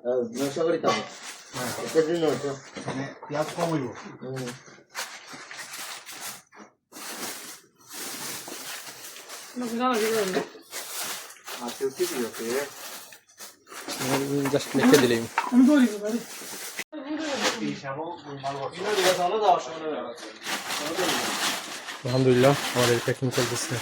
নশো করে দাম একটা দিন নশো মানে পেঁয়াজ কম হইব জাস্ট লিখে দিলেই আলহামদুলিল্লাহ আমাদের প্যাকিং চলতেছে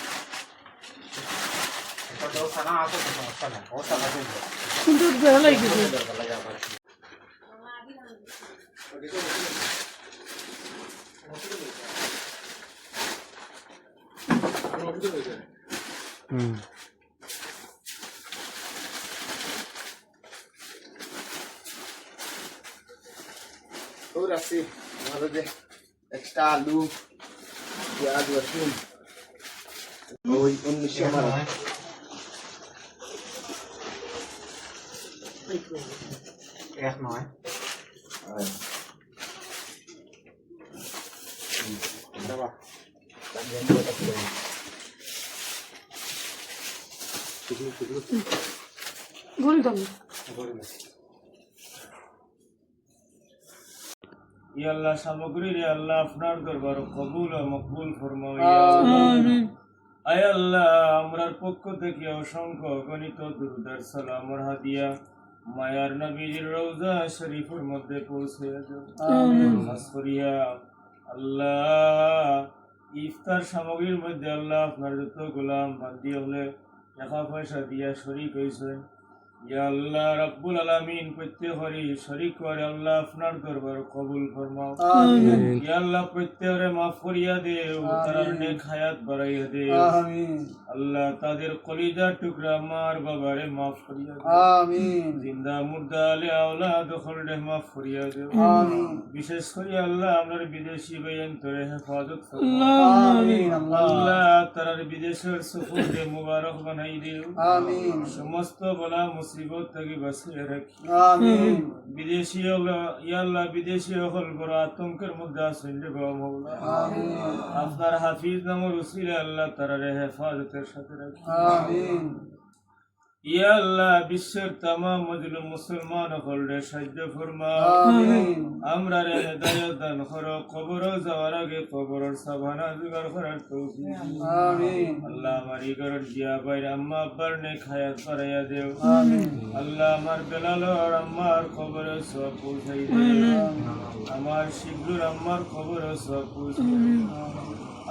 और así nada de extra alu प्याज लहसुन और 19 हमारा এক নয় ইয়া আল্লাহ সামগ্রী রে আল্লাহ আপনার দরবার কবুল ও মকবুল ফরমাও ইয়া আল্লাহ আয় আল্লাহ আমরার পক্ষ থেকে অসংখ্য গণিত দুরুদের সালাম আর হাদিয়া মায়ার নবীর রওজা শরীফের মধ্যে পৌঁছে দাও আমিন খাস করিয়া আল্লাহ ইফতার সামগ্রীর মধ্যে আল্লাহ আপনার যত গোলাম বান্দি হলে টাকা পয়সা দিয়া শরীক হয়েছেন ইয়া আল্লাহ রাব্বুল আলামিন প্রত্যেকরি শরীক করে আল্লাহ আপনার দরবার কবুল ফরমাও আমিন ইয়া আল্লাহ প্রত্যেকরে maaf করিয়া দেও তার নেক হায়াত বাড়াইয়া দেও আমিন আল্লাহ তাদের কলিজার টুকরা মার বাবারে maaf করিয়া দেও আমিন জিন্দা মুর্দা আলে আওলাদ খলরে maaf করিয়া দেও আমিন বিশেষ করে আল্লাহ আমরার বিদেশি ভাইয়ান তোরে হেফাজত ফরমাও আমিন আল্লাহ তার বিদেশের সফরে মুবারক বানাই দেও আমিন সমস্ত বলা মুসিবত থেকে বাঁচিয়ে রাখি আমিন বিদেশি ইয়া আল্লাহ বিদেশি হল বড় আতঙ্কের মধ্যে আছেন রে গো মাওলা আমিন আপনার হাফিজ নামের উসিলা আল্লাহ তাআলা হেফাজতের সাথে রাখি আমিন ইয়া আল্লাহ বিশ্বের तमाम মজলুম মুসলমান হলরে সাহায্য ফরমাও আমিন আমরা রে হেদায়েত দান করো কবর যাওয়ার আগে কবরের সাবানা জোগাড় করার তৌফিক আমিন আল্লাহ আমারি ঘরের জিয়া ভাই আম্মা আব্বার নেক হায়াত বাড়াইয়া দেও আমিন আল্লাহ আমার বেলাল আর আম্মার কবরে সওয়াব পৌঁছাই দেও আমার শিবলুর আম্মার কবরে সওয়াব পৌঁছাই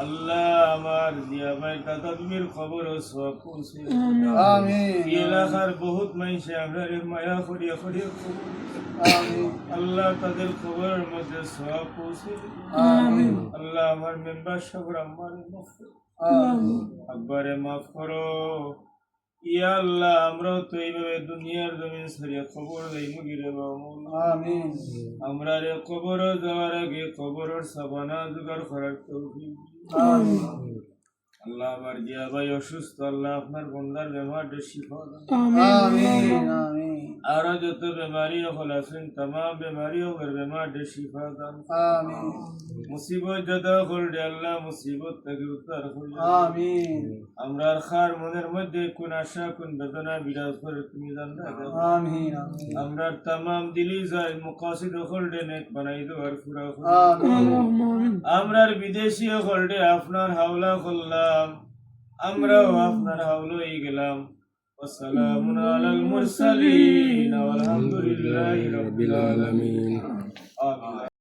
আল্লাহ আমার জিয়া ভাই দাদাবির কবরে সওয়াব পৌঁছাই আমিন এই এলাকার বহুত মানুষে আমাদের মায়া করিয়া করিয়া আমিন আল্লাহ তাদের কবরের মধ্যে সওয়াব পৌঁছে আমিন আল্লাহ আমার মেম্বার সবর আমারে মাফ করো আমিন আব্বারে মাফ করো ইয়া আল্লাহ আমরা তো এইভাবে দুনিয়ার জমিন ছাড়িয়া কবর যাই মুগিরে বাবা আমিন আমরা রে কবর যাওয়ার আগে কবরের সাবানা জোগাড় করার তৌফিক আমিন আল্লাহ আমার জিয়া ভাই অসুস্থ আল্লাহ আপনার বন্দার বেমারে শিফা দান আমিন আমিন আর যত বেমারি হল আছেন तमाम বেমারিও এর বেমারে শিফা দান আমিন মুসিবত যত হল রে আল্লাহ মুসিবত থেকে উদ্ধার করুন আমিন আমরার খার মনের মধ্যে কোন আশা কোন বেদনা বিরাজ করে তুমি জানো আমিন আমরার तमाम দিলি যায় মুকাসিদ হল রে নেক বানাই দাও আর পুরা করুন আমিন আমরার বিদেশি হল রে আপনার হাওলা করলাম আমরাও আপনার হাওলাই গেলাম ওয়াসসালামু আলাল মুরসালিন ওয়ালহামদুলিল্লাহি রাব্বিল আলামিন আমিন।